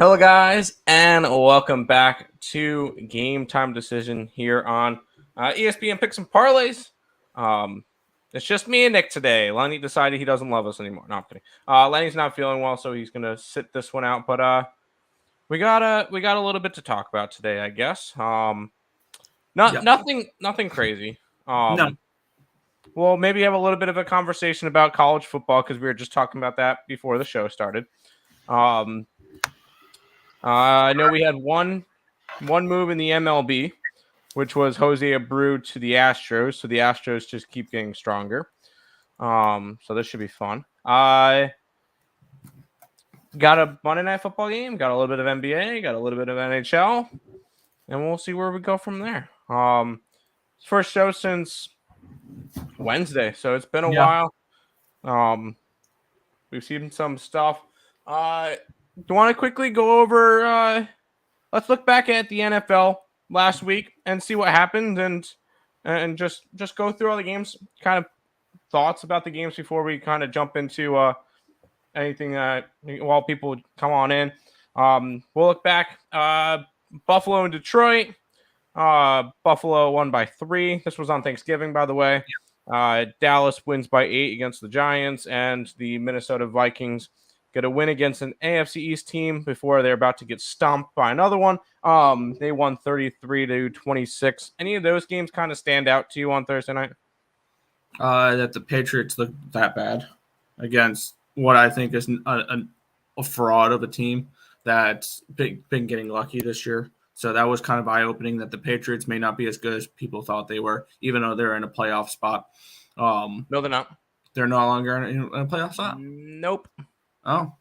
Hello, guys, and welcome back to Game Time Decision here on ESPN Picks and Parlays. It's just me and Nick today. Lenny decided he doesn't love us anymore. No, I'm kidding. Lenny's not feeling well, so he's gonna sit this one out. But we got a little bit to talk about today, I guess. Yeah. Nothing crazy. No. We'll maybe have a little bit of a conversation about college football because we were just talking about that before the show started. I know we had one move in the MLB, which was Jose Abreu to the Astros. So the Astros just keep getting stronger. So this should be fun. I got a Monday Night Football game, got a little bit of NBA, got a little bit of NHL, and we'll see where we go from there. First show since Wednesday, so it's been a while. We've seen some stuff. Do you want to quickly go over? Let's look back at the NFL last week and see what happened, and just go through all the games. Kind of thoughts about the games before we kind of jump into anything while people come on in. We'll look back. Buffalo and Detroit. Buffalo won by 3. This was on Thanksgiving, by the way. Dallas wins by 8 against the Giants, and the Minnesota Vikings get a win against an AFC East team before they're about to get stomped by another one. They won 33-26. Any of those games kind of stand out to you on Thursday night? That the Patriots look that bad against what I think is a fraud of a team that's been getting lucky this year. So that was kind of eye-opening that the Patriots may not be as good as people thought they were, even though they're in a playoff spot. No, they're not. They're no longer in a playoff spot? Nope. Oh,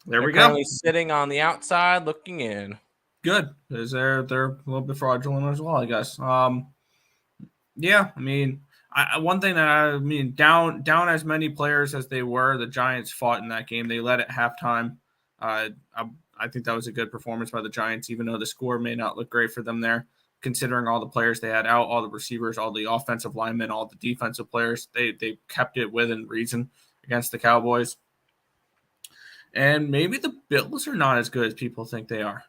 they're currently sitting on the outside looking in. Good, because they're a little bit fraudulent as well, I guess. Yeah, I mean, one thing that down as many players as they were, the Giants fought in that game. They led at halftime. I think that was a good performance by the Giants, even though the score may not look great for them there, considering all the players they had out, all the receivers, all the offensive linemen, all the defensive players. They kept it within reason against the Cowboys. And maybe the Bills are not as good as people think they are.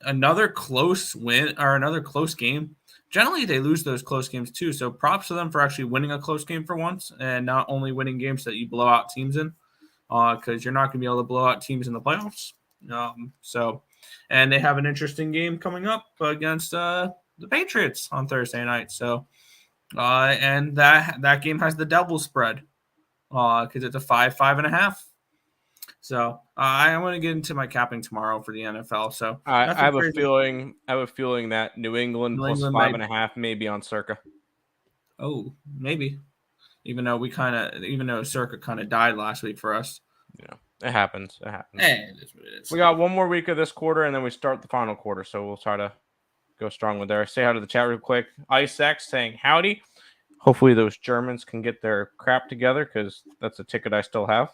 Another close win or another close game. Generally, they lose those close games too. So props to them for actually winning a close game for once and not only winning games that you blow out teams in, because you're not going to be able to blow out teams in the playoffs. And they have an interesting game coming up against the Patriots on Thursday night. So, and that game has the double spread because it's a 5.5. So I'm going to get into my capping tomorrow for the NFL. So I have a feeling that New England plus 5.5 may be on Circa. Oh, maybe. Even though Circa kind of died last week for us. Yeah, it happens. It is what it is. We got one more week of this quarter, and then we start the final quarter. So we'll try to go strong with there. Say hi to the chat real quick. IceX saying howdy. Hopefully those Germans can get their crap together because that's a ticket I still have.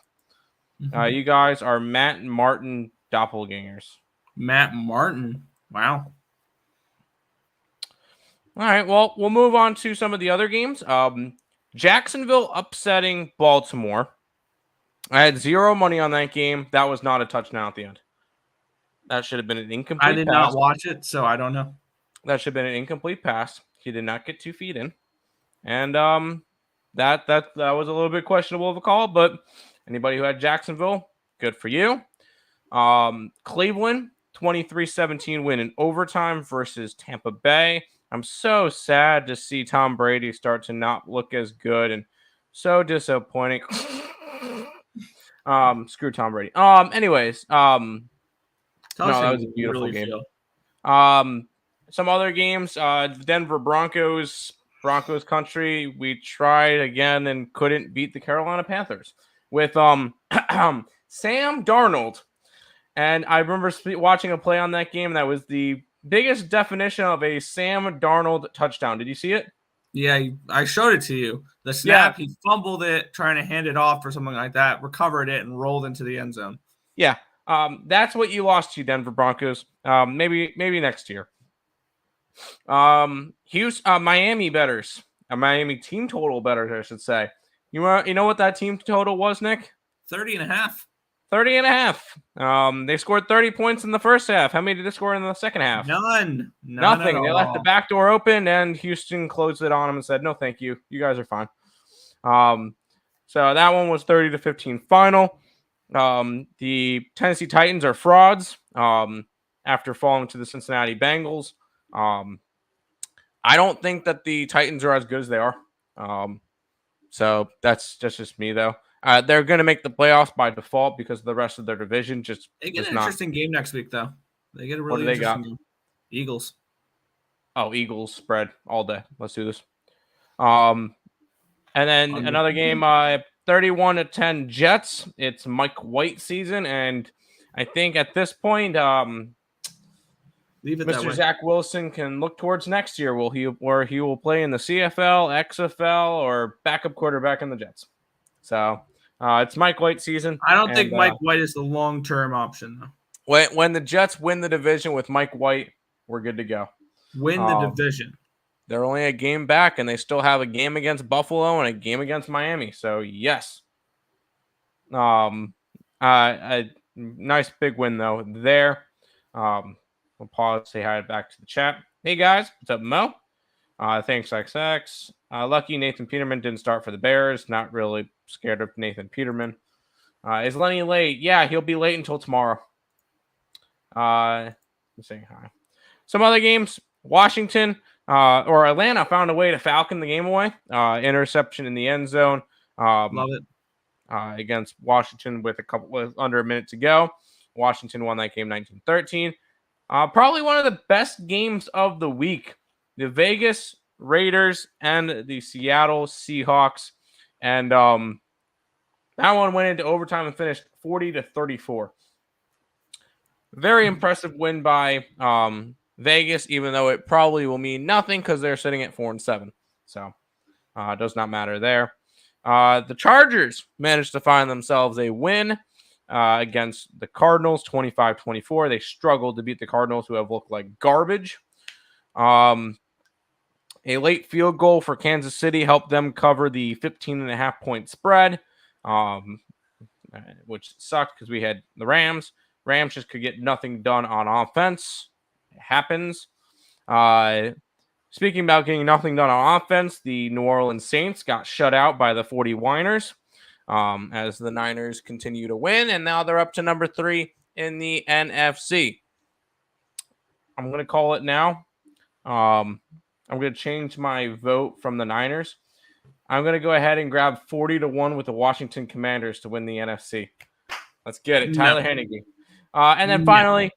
Mm-hmm. You guys are Matt and Martin doppelgangers. Matt Martin. Wow. All right. Well, we'll move on to some of the other games. Jacksonville upsetting Baltimore. I had 0 money on that game. That was not a touchdown at the end. That should have been an incomplete pass. I did not watch it, so I don't know. That should have been an incomplete pass. He did not get 2 feet in. And that was a little bit questionable of a call, but anybody who had Jacksonville, good for you. Cleveland, 23-17 win in overtime versus Tampa Bay. I'm so sad to see Tom Brady start to not look as good and so disappointing. Screw Tom Brady. Anyways, no, that was a beautiful game. Some other games, Denver Broncos country. We tried again and couldn't beat the Carolina Panthers with Sam Darnold. And I remember watching a play on that game that was the biggest definition of a Sam Darnold touchdown. Did you see it? Yeah, I showed it to you. The snap, He fumbled it, trying to hand it off or something like that, recovered it, and rolled into the end zone. Yeah, that's what you lost to, Denver Broncos. Maybe next year. Miami bettors, Miami team total bettors, I should say. You know what that team total was, Nick? 30.5. 30.5. They scored 30 points in the first half. How many did they score in the second half? None Nothing. at They left the all. back door open, and Houston closed it on them and said, "No, thank you. You guys are fine." So that one was 30-15 final. The Tennessee Titans are frauds. After falling to the Cincinnati Bengals. I don't think that the Titans are as good as they are. So that's just me, though. They're going to make the playoffs by default because the rest of their division just They get an not. interesting game next week, though. They get a What do really they interesting got? game. Eagles. Oh, Eagles spread all day. Let's do this. And then another game, 31-10 Jets. It's Mike White season, and I think at this point, Leave it that Mr. way. Zach Wilson can look towards next year. Where he will play in the CFL, XFL, or backup quarterback in the Jets. So it's Mike White season. I don't think Mike White is the long-term option, though. When the Jets win the division with Mike White, we're good to go. Win the division. They're only a game back, and they still have a game against Buffalo and a game against Miami. So yes, a nice big win though there. We'll pause, say hi back to the chat. Hey guys, what's up, Mo? Thanks, XX. Lucky Nathan Peterman didn't start for the Bears. Not really scared of Nathan Peterman. Is Lenny late? Yeah, he'll be late until tomorrow. I'm saying hi. Some other games. Washington or Atlanta found a way to falcon the game away. Interception in the end zone. Love it. Against Washington with under a minute to go. Washington won that game 19-13. Probably one of the best games of the week. The Vegas Raiders and the Seattle Seahawks. And that one went into overtime and finished 40-34. Very impressive win by Vegas, even though it probably will mean nothing because they're sitting at 4-7. So it does not matter there. The Chargers managed to find themselves a win against the Cardinals, 25-24. They struggled to beat the Cardinals, who have looked like garbage. A late field goal for Kansas City helped them cover the 15.5-point spread, which sucked because we had the Rams. Rams just could get nothing done on offense. It happens. Speaking about getting nothing done on offense, the New Orleans Saints got shut out by the 49ers as the Niners continue to win, and now they're up to number 3 in the NFC. I'm going to call it now. I'm going to change my vote from the Niners. I'm going to go ahead and grab 40-1 with the Washington Commanders to win the NFC. Let's get it. Tyler Henneke. And then finally,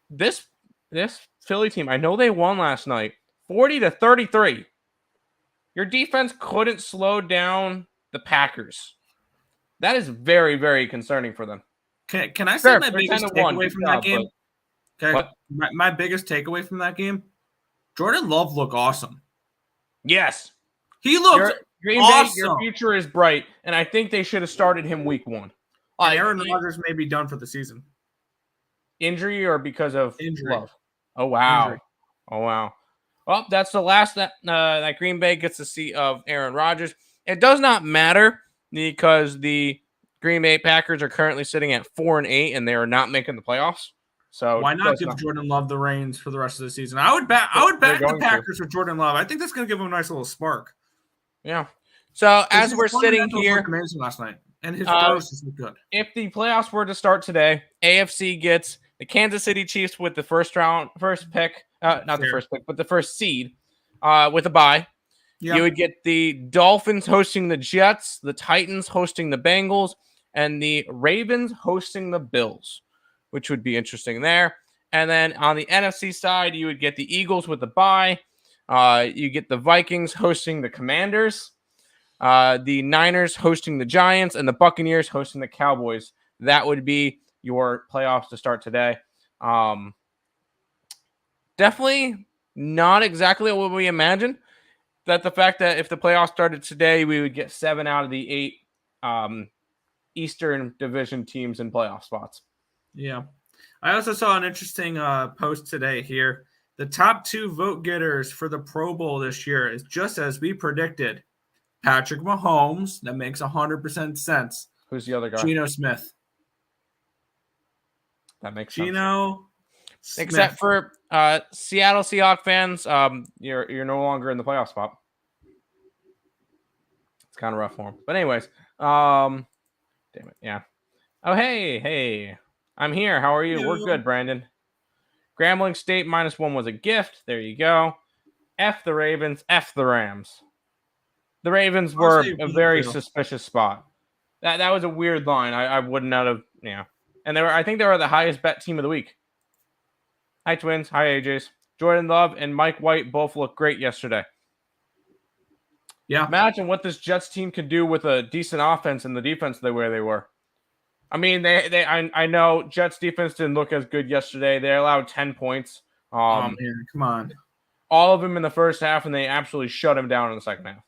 this Philly team, I know they won last night, 40-33. Your defense couldn't slow down the Packers. That is very, very concerning for them. Can I say my biggest takeaway from that game? Okay. My biggest takeaway from that game? Jordan Love looked awesome. Yes. He looked Green awesome. Bay, your future is bright, and I think they should have started him week 1. Aaron Rodgers may be done for the season. Injury or because of injury? Love? Oh, wow. Injury. Oh, wow. Well, that's the last that Green Bay gets to see of Aaron Rodgers. It does not matter because the Green Bay Packers are currently sitting at 4-8, and they are not making the playoffs. So why not give Jordan Love the reins for the rest of the season? I would back the Packers with Jordan Love. I think that's going to give him a nice little spark. Yeah. So as we're sitting here, amazing last night, and his throws just look good. If the playoffs were to start today, AFC gets the Kansas City Chiefs with the first pick, not the first pick, but the first seed, with a bye. Yep. You would get the Dolphins hosting the Jets, the Titans hosting the Bengals, and the Ravens hosting the Bills, which would be interesting there. And then on the NFC side, you would get the Eagles with the bye. You get the Vikings hosting the Commanders, the Niners hosting the Giants, and the Buccaneers hosting the Cowboys. That would be your playoffs to start today. Definitely not exactly what we imagined. That the fact that if the playoffs started today, we would get 7 out of the 8 Eastern Division teams in playoff spots. Yeah. I also saw an interesting post today here. The top 2 vote getters for the Pro Bowl this year is just as we predicted. Patrick Mahomes, that makes 100% sense. Who's the other guy? Geno Smith. That makes sense. Geno Smith. Except for Seattle Seahawks fans, you're no longer in the playoff spot. It's kind of rough for him. But anyways, damn it, yeah. Oh, hey, I'm here. How are you? We're good, Brandon. Grambling State -1 was a gift. There you go. F the Ravens, F the Rams. The Ravens were a very suspicious spot. That was a weird line. I wouldn't have, yeah. And I think they were the highest bet team of the week. Hi, Twins. Hi, AJs. Jordan Love and Mike White both looked great yesterday. Yeah. Imagine what this Jets team could do with a decent offense and the defense the way they were. I mean, I know Jets defense didn't look as good yesterday. They allowed 10 points. Oh, man, come on. All of them in the first half, and they absolutely shut them down in the second half.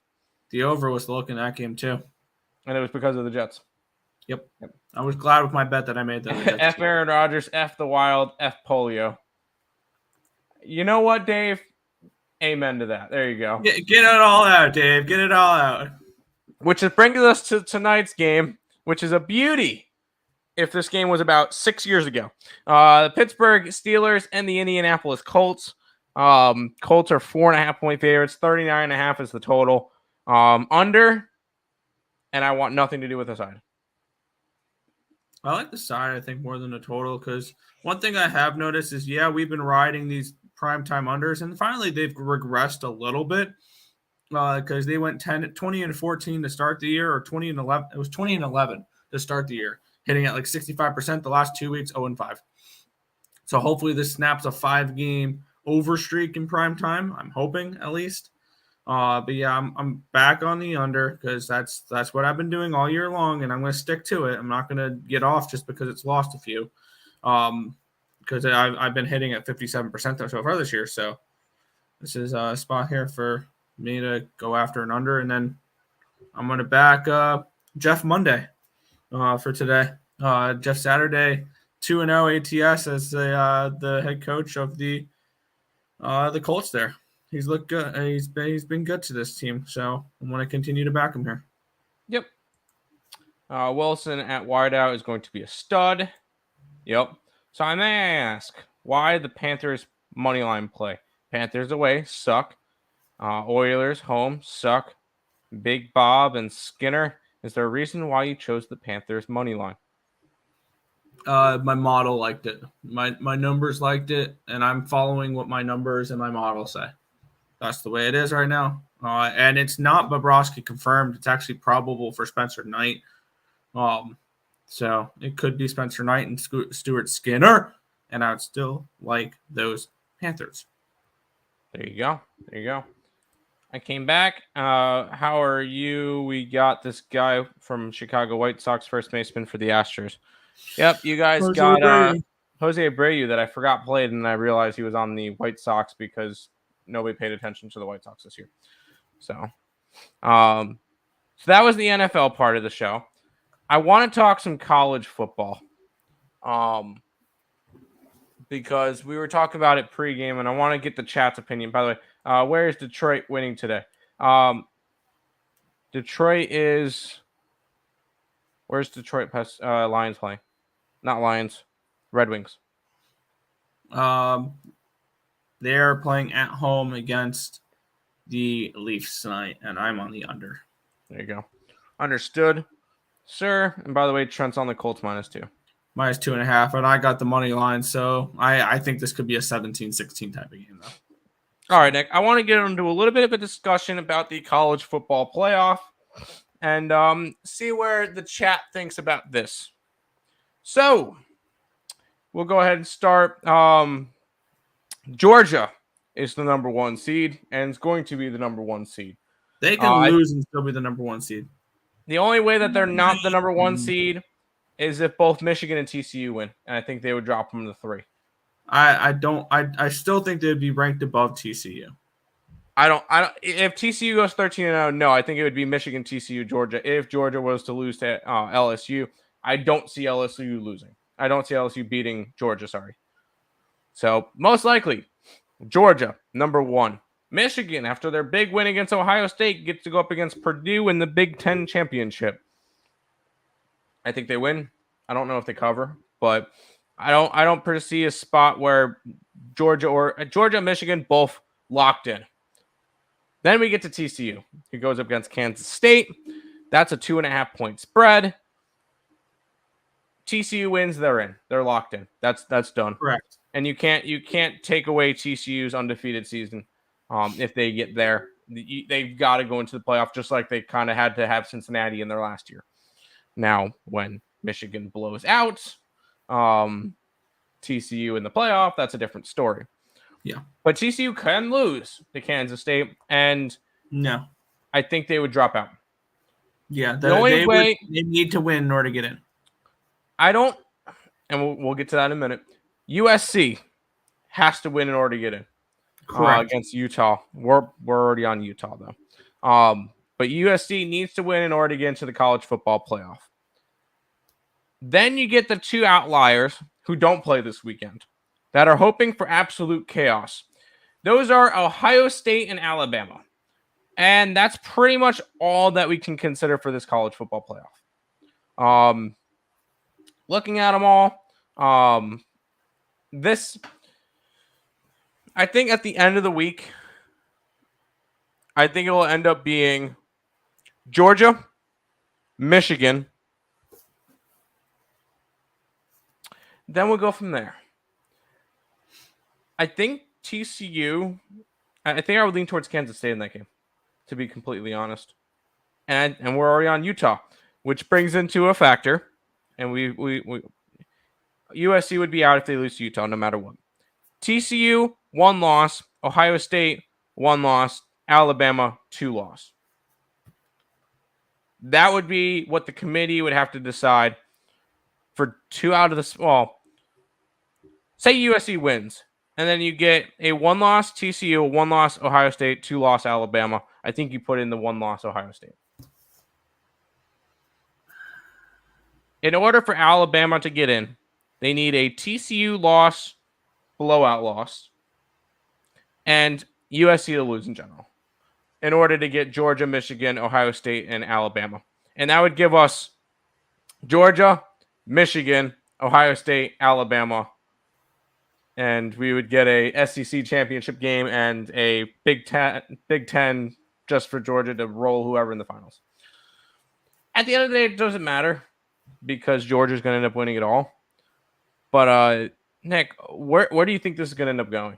The over was looking at that game, too. And it was because of the Jets. Yep. I was glad with my bet that I made that. F Aaron Rodgers, F the Wild, F polio. You know what, Dave? Amen to that. There you go. Get it all out, Dave. Get it all out. Which is bringing us to tonight's game, which is a beauty if this game was about 6 years ago. The Pittsburgh Steelers and the Indianapolis Colts. Colts are 4.5-point favorites. 39.5 is the total. Under, and I want nothing to do with the side. I like the side, I think, more than the total, because one thing I have noticed is, we've been riding these primetime unders, and finally they've regressed a little bit because they went 20-14 to start the year, or 20-11. It was 20-11 to start the year, hitting at like 65% the last 2 weeks, 0-5. So hopefully this snaps a 5-game over streak in primetime. I'm hoping, at least. But yeah, I'm back on the under because that's what I've been doing all year long, and I'm going to stick to it. I'm not going to get off just because it's lost a few, because I've been hitting at 57% so far this year. So this is a spot here for me to go after an under, and then I'm going to back Jeff Monday for today. Jeff Saturday, 2-0 ATS as the head coach of the Colts there. He's looked good. He's been good to this team, so I'm going to continue to back him here. Yep. Wilson at wideout is going to be a stud. Yep. So I may ask, why the Panthers money line play? Panthers away, suck. Oilers home, suck. Big Bob and Skinner. Is there a reason why you chose the Panthers money line? My model liked it. My numbers liked it, and I'm following what my numbers and my model say. That's the way it is right now. And it's not Bobrovsky confirmed. It's actually probable for Spencer Knight. So it could be Spencer Knight and Stuart Skinner. And I would still like those Panthers. There you go. I came back. How are you? We got this guy from Chicago White Sox, first baseman for the Astros. Yep, you guys got Jose Abreu that I forgot played, and I realized he was on the White Sox because nobody paid attention to the White Sox this year. So that was the NFL part of the show. I want to talk some college football. Because we were talking about it pregame, and I want to get the chat's opinion. By the way, where is Detroit winning today? Where's Detroit Lions playing? Not Lions, Red Wings. They're playing at home against the Leafs tonight, and I'm on the under. There you go. Understood, sir. And by the way, Trent's on the Colts -2. -2.5, and I got the money line, so I think this could be a 17-16 type of game, though. All right, Nick. I want to get into a little bit of a discussion about the college football playoff and see where the chat thinks about this. So we'll go ahead and start. Georgia is the number 1 seed, and it's going to be the number 1 seed. They can lose and still be the number 1 seed. The only way that they're not the number 1 seed is if both Michigan and TCU win, and I think they would drop them to 3. I still think they'd be ranked above TCU. I don't. If TCU goes 13-0, no, I think it would be Michigan, TCU, Georgia. If Georgia was to lose to LSU, I don't see LSU losing. I don't see LSU beating Georgia. Sorry. So most likely, Georgia number 1. Michigan, after their big win against Ohio State, gets to go up against Purdue in the Big Ten championship. I think they win. I don't know if they cover, but I don't foresee a spot where Georgia and Michigan both locked in. Then we get to TCU, who goes up against Kansas State. That's a 2.5-point spread. TCU wins, they're in. They're locked in. That's done. Correct. And you can't take away TCU's undefeated season if they get there. They've got to go into the playoff, just like they kind of had to have Cincinnati in their last year. Now, when Michigan blows out TCU in the playoff, that's a different story. Yeah. But TCU can lose to Kansas State, and no, I think they would drop out. Yeah, the only way they need to win in order to get in. I don't, and we'll get to that in a minute. USC has to win in order to get in. Correct. Against Utah. We're already on Utah though. But USC needs to win in order to get into the college football playoff. Then you get the two outliers who don't play this weekend that are hoping for absolute chaos. Those are Ohio State and Alabama. And that's pretty much all that we can consider for this college football playoff. Looking at them all, I think at the end of the week, I think it will end up being Georgia, Michigan. Then we'll go from there. I think TCU, I think I would lean towards Kansas State in that game, to be completely honest. And we're already on Utah, which brings into a factor. And we USC would be out if they lose to Utah, no matter what. TCU, 1 loss. Ohio State, 1 loss. Alabama, 2 loss. That would be what the committee would have to decide for 2 out of the... Well, say USC wins, and then you get a 1 loss TCU, 1 loss Ohio State, 2 loss Alabama. I think you put in the 1 loss Ohio State. In order for Alabama to get in, they need a TCU loss, blowout loss, and USC to lose in general in order to get Georgia, Michigan, Ohio State, and Alabama. And that would give us Georgia, Michigan, Ohio State, Alabama, and we would get a SEC championship game and a Big Ten just for Georgia to roll whoever in the finals. At the end of the day, it doesn't matter because Georgia's going to end up winning it all. But Nick, where do you think this is going to end up going?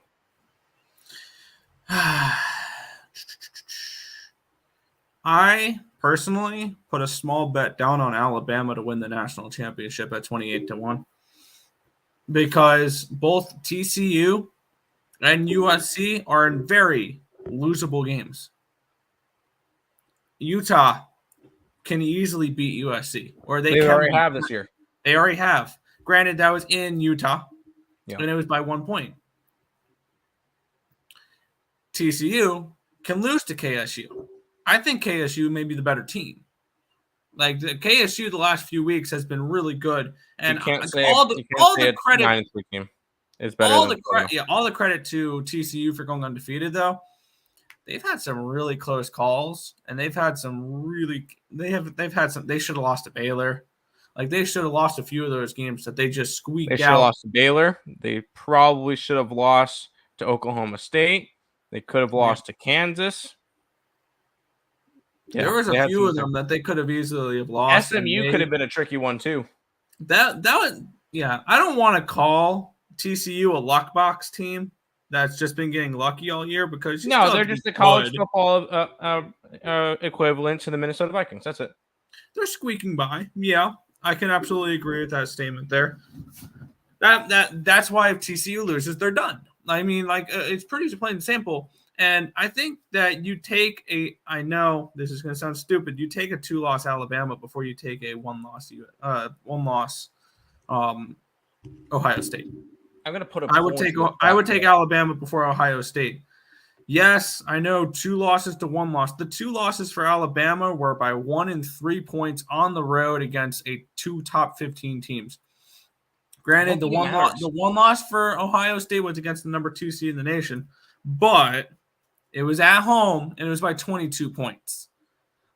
I personally put a small bet down on Alabama to win the national championship at 28-1 because both TCU and USC are in very losable games. Utah can easily beat USC, or they already have this year. They already have. Granted, that was in Utah, yeah, and it was by 1 point. TCU can lose to KSU. I think KSU may be the better team. Like the KSU, the last few weeks has been really good, and you can't say all the credit. 9-3 game is better. All the credit to TCU for going undefeated, though. They've had some really close calls, and they've had some really. They've had some. They should have lost to Baylor. Like they should have lost a few of those games that they just squeaked out. They should have lost to Baylor. They probably should have lost to Oklahoma State. They could have lost to Kansas. Yeah, there was a few of them that they could have easily have lost. SMU could have been a tricky one too. That was I don't want to call TCU a luck box team that's just been getting lucky all year because they're just the college football equivalent to the Minnesota Vikings. That's it. They're squeaking by. Yeah, I can absolutely agree with that statement there. That's why if TCU loses, they're done. I mean, it's pretty plain and simple. And I think that you take I know this is going to sound stupid. You take a 2-loss Alabama before you take a 1-loss Ohio State. I'm going to put I would take Alabama before Ohio State. Yes, I know 2 losses to 1 loss. The 2 losses for Alabama were by 1 and 3 points on the road against 2 top 15 teams. Granted, the one loss for Ohio State was against the number 2 seed in the nation, but it was at home and it was by 22 points.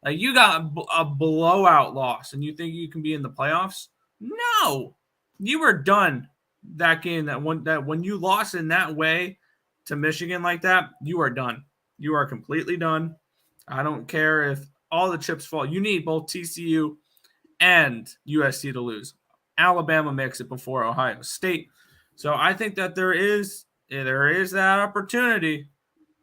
Like you got a blowout loss, and you think you can be in the playoffs? No, you were done. That game, that when you lost in that way to Michigan like that, you are done. You are completely done. I don't care if all the chips fall. You need both TCU and USC to lose. Alabama makes it before Ohio State. So I think that there is that opportunity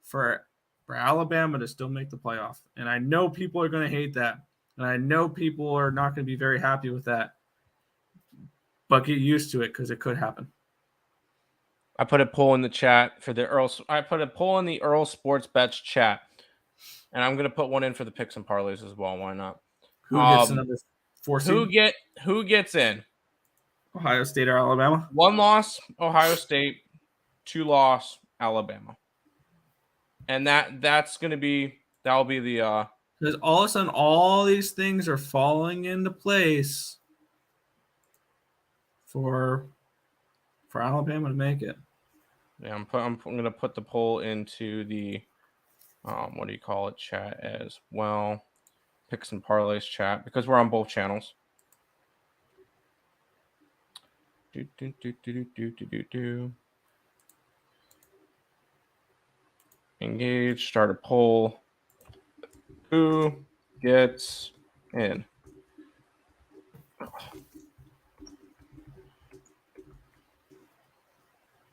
for Alabama to still make the playoff. And I know people are going to hate that. And I know people are not going to be very happy with that. But get used to it because it could happen. I put a poll in the chat for the Earl. I put a poll in the Earl Sports Bets chat. And I'm going to put one in for the picks and parlays as well. Why not? Who gets the number 4 seed? Who gets in? Ohio State or Alabama? 1 loss, Ohio State. 2 loss, Alabama. And that'll be the because all of a sudden all these things are falling into place for Alabama to make it. Yeah, I'm going to put the poll into the what do you call it, chat as well. Picks and parlays chat because we're on both channels. Engage, start a poll. Who gets in?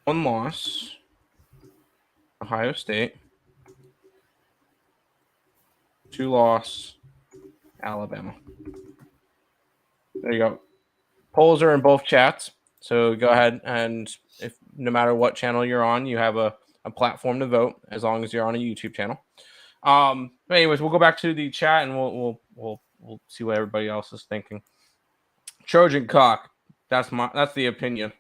One loss, Ohio State. 2 loss, Alabama. There you go. Polls are in both chats. So go ahead and if no matter what channel you're on, you have a platform to vote as long as you're on a YouTube channel. But anyways, we'll go back to the chat and we'll see what everybody else is thinking. Trojan cock. That's the opinion.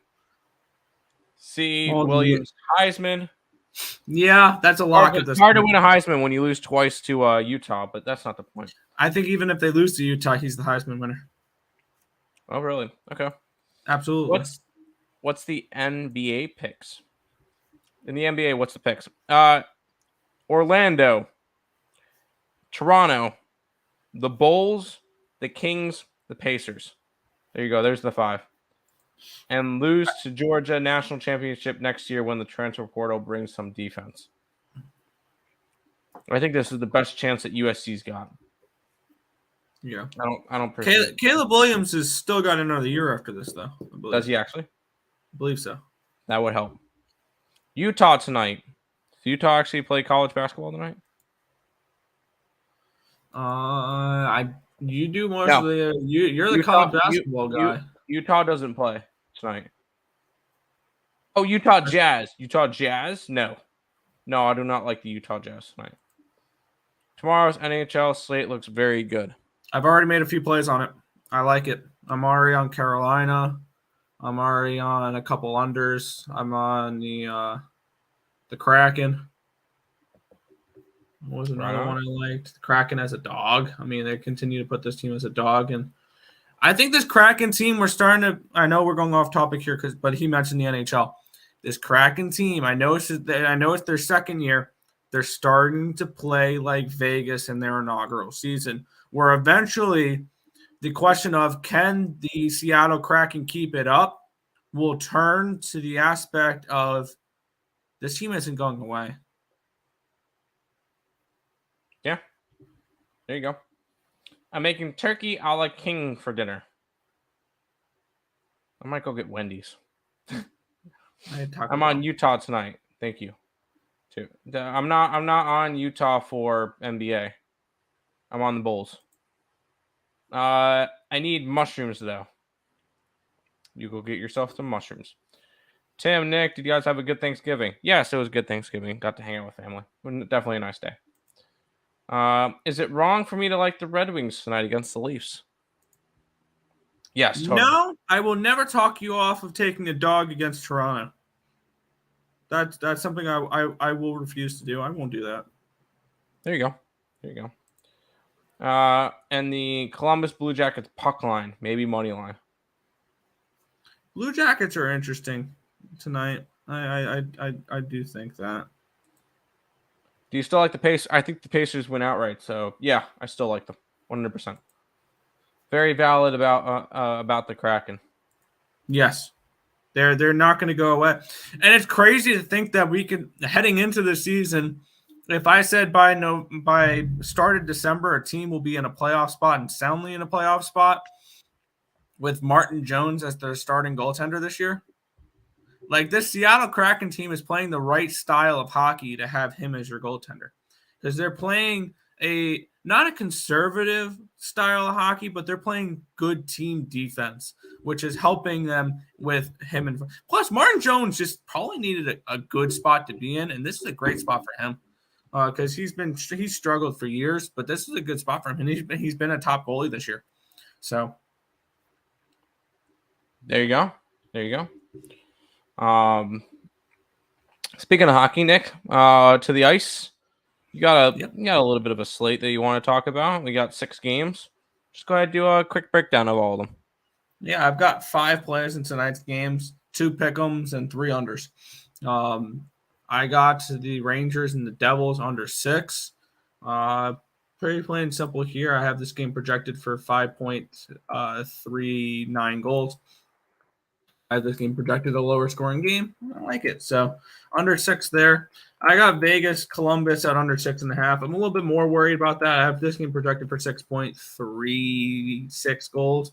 C. Williams Heisman. Yeah, that's a lock at this It's hard to win a Heisman when you lose twice to Utah, but that's not the point. I think even if they lose to Utah, he's the Heisman winner. Oh, really? Okay. Absolutely. What's the NBA picks? In the NBA, what's the picks? Orlando, Toronto, the Bulls, the Kings, the Pacers. There you go. There's the 5. And lose to Georgia national championship next year when the transfer portal brings some defense. I think this is the best chance that USC's got. Yeah. I don't Caleb Williams has still got another year after this, though. Does he actually? I believe so. That would help. Utah tonight. Does Utah actually play college basketball tonight? You do more of the you're the Utah, college basketball guy. Utah doesn't play tonight. Oh, Utah Jazz. Utah Jazz? No, I do not like the Utah Jazz tonight. Tomorrow's NHL slate looks very good. I've already made a few plays on it. I like it. I'm already on Carolina. I'm already on a couple unders. I'm on the Kraken. What was another one I liked? The Kraken as a dog. I mean, they continue to put this team as a dog, and I think this Kraken team. We're starting to. I know we're going off topic here, but he mentioned the NHL. This Kraken team. I know it's their second year. They're starting to play like Vegas in their inaugural season, where eventually the question of can the Seattle Kraken keep it up will turn to the aspect of this team isn't going away. Yeah. There you go. I'm making turkey a la king for dinner. I might go get Wendy's. I'm on Utah tonight. Thank you. Too. I'm not on Utah for NBA. I'm on the Bulls. I need mushrooms though. You go get yourself some mushrooms. Tim, Nick, did you guys have a good Thanksgiving? Yes, it was a good Thanksgiving. Got to hang out with family. Definitely a nice day. Is it wrong for me to like the Red Wings tonight against the Leafs? Yes, totally. No, I will never talk you off of taking a dog against Toronto. That's something I will refuse to do. I won't do that. There you go. And the Columbus Blue Jackets puck line, maybe money line. Blue Jackets are interesting tonight. I do think that. Do you still like the Pacers? I think the Pacers win outright. So yeah, I still like them 100%. Very valid about the Kraken. Yes. They're not going to go away. And it's crazy to think that we could, heading into the season, if I said by start of December a team will be in a playoff spot and soundly in a playoff spot with Martin Jones as their starting goaltender this year, like this Seattle Kraken team is playing the right style of hockey to have him as your goaltender, because they're playing a not a conservative style of hockey, but they're playing good team defense, which is helping them with him. And plus, Martin Jones just probably needed a good spot to be in, and this is a great spot for him because he's struggled for years, but this is a good spot for him, and he's been a top goalie this year. So there you go. There you go. Speaking of hockey, Nick, to the ice. You got a little bit of a slate that you want to talk about. We got 6 games. Just go ahead and do a quick breakdown of all of them. Yeah, I've got 5 players in tonight's games, 2 pick'ems and 3 unders. I got the Rangers and the Devils under 6. Pretty plain and simple here. I have this game projected for 5.39 goals. I have this game projected a lower scoring game. I like it. So under 6 there. I got Vegas, Columbus at under 6.5. I'm a little bit more worried about that. I have this game projected for 6.36 goals.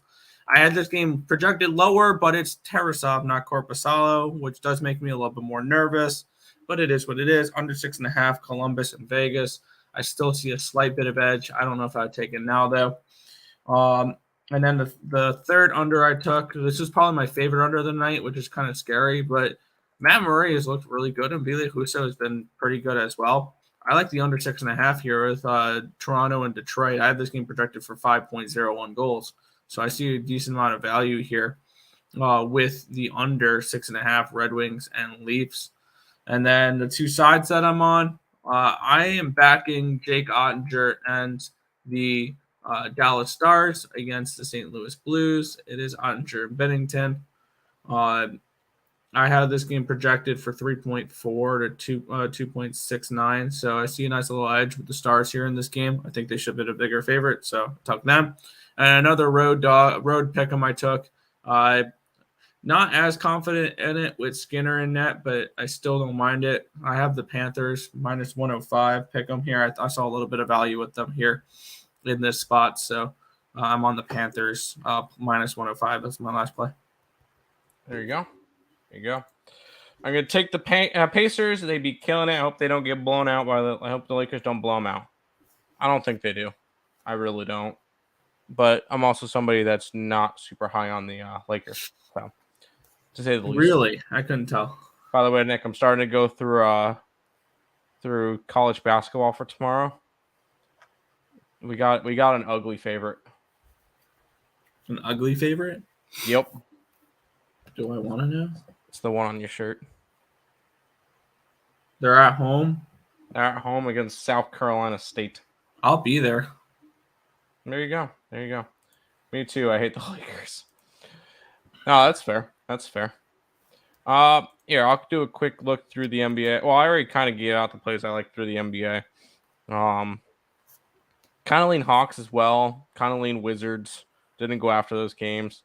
I had this game projected lower, but it's Tarasov, not Korpisalo, which does make me a little bit more nervous. But it is what it is. Under 6.5, Columbus and Vegas. I still see a slight bit of edge. I don't know if I'd take it now, though. And then the third under I took, this is probably my favorite under of the night, which is kind of scary, but Matt Murray has looked really good, and Ville Husso has been pretty good as well. I like the under 6.5 here with Toronto and Detroit. I have this game projected for 5.01 goals, so I see a decent amount of value here with the under 6.5 Red Wings and Leafs. And then the 2 sides that I'm on, I am backing Jake Ottinger and the Dallas Stars against the St. Louis Blues. It is Ottinger and Bennington. I have this game projected for 3.4 to 2.69. So I see a nice little edge with the Stars here in this game. I think they should have been a bigger favorite, so I took them. And another road pick 'em I took. Not as confident in it with Skinner in net, but I still don't mind it. I have the Panthers minus 105 pick 'em here. I saw a little bit of value with them here in this spot, so I'm on the Panthers minus 105 as my last play. There you go. There you go. I'm gonna take the Pacers. They'd be killing it. I hope they don't get blown out I hope the Lakers don't blow them out. I don't think they do. I really don't. But I'm also somebody that's not super high on the Lakers. So to say the least. Really, I couldn't tell. By the way, Nick, I'm starting to go through college basketball for tomorrow. We got an ugly favorite. An ugly favorite? Yep. Do I want to know? It's the one on your shirt. They're at home. They're at home against South Carolina State. I'll be there. There you go. There you go. Me too. I hate the Lakers. No, that's fair. That's fair. Here, I'll do a quick look through the NBA. Well, I already kind of gave out the plays I like through the NBA. Kind of lean Hawks as well. Kind of lean Wizards. Didn't go after those games.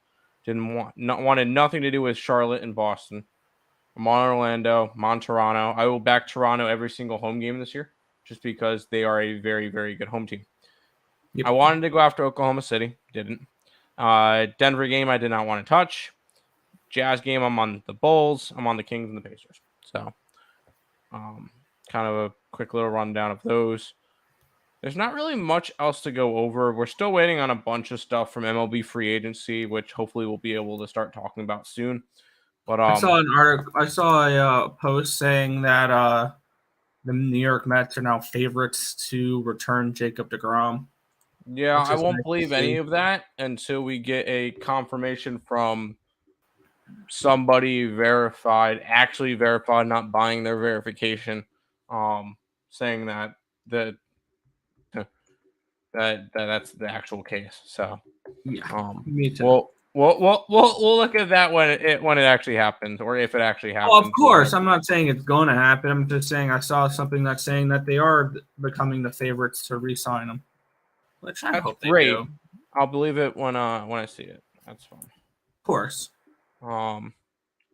Wanted nothing to do with Charlotte and Boston. I'm on Orlando. I'm on Toronto. I will back Toronto every single home game this year, just because they are a very, very good home team. Yep. I wanted to go after Oklahoma City. Didn't. Denver game I did not want to touch. Jazz game, I'm on the Bulls. I'm on the Kings and the Pacers. So, kind of a quick little rundown of those. There's not really much else to go over. We're still waiting on a bunch of stuff from MLB free agency, which hopefully we'll be able to start talking about soon. But I saw an article. I saw a post saying that the New York Mets are now favorites to return Jacob deGrom. Yeah, I won't believe any of that until we get a confirmation from somebody actually verified, not buying their verification, saying that that's the actual case. So yeah, me too. Well, We'll look at that when it actually happens, or if it actually happens. Oh, of course. I'm not saying it's going to happen. I'm just saying I saw something that's saying that they are becoming the favorites to re-sign them, which I That's hope they great. do. Of I'll believe it when I see it. That's fine. course.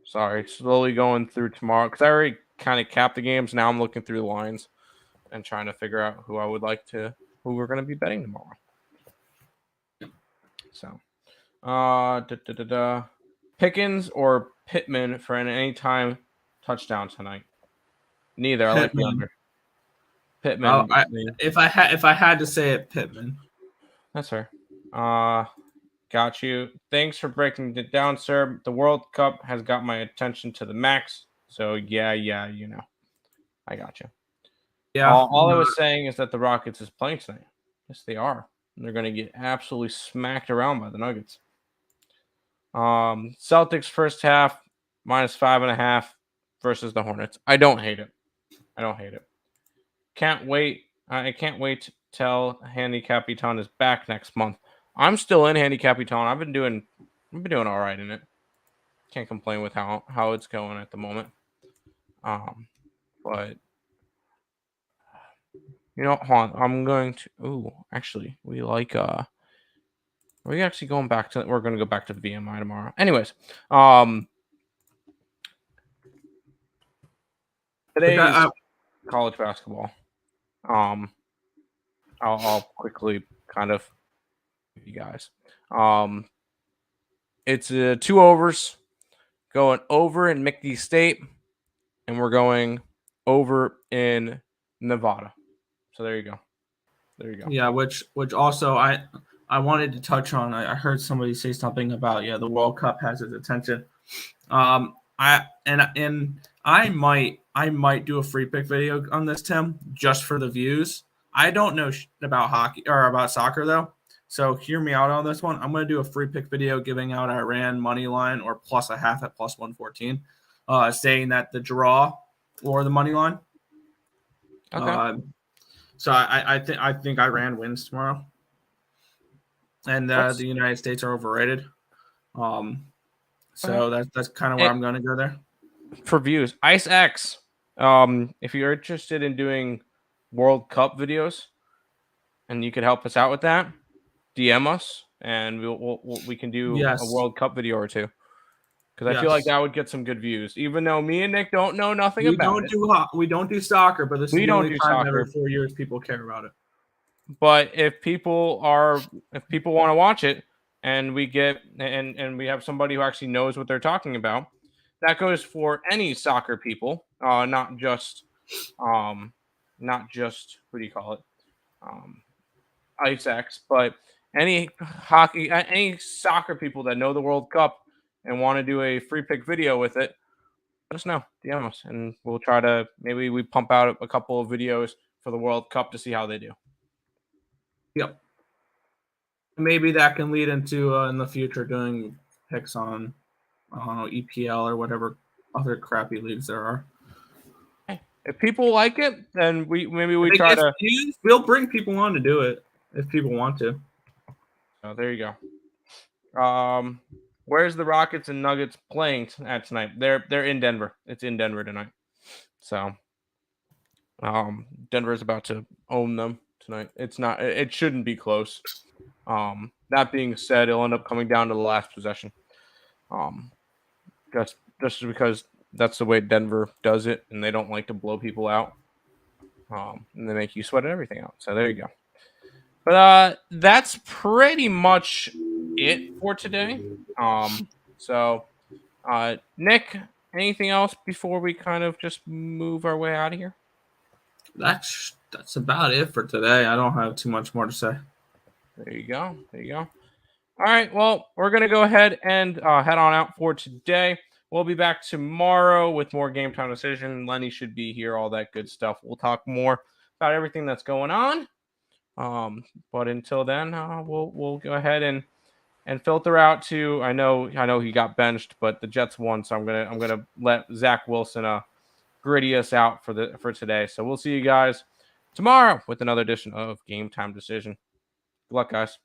Sorry, slowly going through tomorrow because I already kind of capped the games. Now I'm looking through the lines and trying to figure out who we're going to be betting tomorrow. So, Pickens or Pittman for an anytime touchdown tonight. Neither. I like the under. Pittman. If I had to say it, Pittman. That's fair. Got you. Thanks for breaking it down, sir. The World Cup has got my attention to the max. So yeah, you know, I got you. Yeah. All I was saying is that the Rockets is playing tonight. Yes, they are. And they're going to get absolutely smacked around by the Nuggets. Celtics first half -5.5 versus the Hornets. I don't hate it. Can't wait. I can't wait till Handicapiton is back next month. I'm still in Handicapiton. I've been doing all right in it. Can't complain with how it's going at the moment. But you know, hold on. I'm going to. Ooh, actually, we like. We're actually going back to. We're going to go back to the VMI tomorrow. Anyways, today's college basketball. I'll quickly kind of you guys. It's 2 overs going over in Mickey State, and we're going over in Nevada. So there you go. Yeah, which also I wanted to touch on. I heard somebody say something about the World Cup has its attention. I might do a free pick video on this, Tim, just for the views. I don't know about hockey or about soccer though, so hear me out on this one. I'm going to do a free pick video giving out Iran money line or plus a half at +114, saying that the draw or the money line. Okay. So I think Iran wins tomorrow, and the United States are overrated. So that's kind of where I'm going to go there. For views, Ice X. If you're interested in doing World Cup videos, and you could help us out with that, DM us, and we can do a World Cup video or two. Because I feel like that would get some good views, even though me and Nick don't know nothing about it. We don't do soccer, but this is the only time soccer. every 4 years people care about it. But if people want to watch it, and we get and we have somebody who actually knows what they're talking about, that goes for any soccer people, not just what do you call it, Ice X, but any hockey, any soccer people that know the World Cup and want to do a free pick video with it, let us know, DM us, and we'll try to maybe we pump out a couple of videos for the World Cup to see how they do. Yep. Maybe that can lead into in the future doing picks on EPL or whatever other crappy leagues there are. If people like it, then we try to. We'll bring people on to do it if people want to. Oh, there you go. Where's the Rockets and Nuggets playing at tonight? They're in Denver. It's in Denver tonight. So, Denver is about to own them tonight. It's not. It shouldn't be close. That being said, it'll end up coming down to the last possession. Just because that's the way Denver does it, and they don't like to blow people out. And they make you sweat everything out. So there you go. But that's pretty much it for today. So Nick, anything else before we kind of just move our way out of here? That's about it for today. I don't have too much more to say. There you go. All right. Well, we're going to go ahead and head on out for today. We'll be back tomorrow with more Game Time Decision. Lenny should be here, all that good stuff. We'll talk more about everything that's going on. But until then, we'll go ahead and filter out to. I know he got benched, but the Jets won, so I'm gonna let Zach Wilson gritty us out for today. So we'll see you guys tomorrow with another edition of Game Time Decision. Good luck, guys.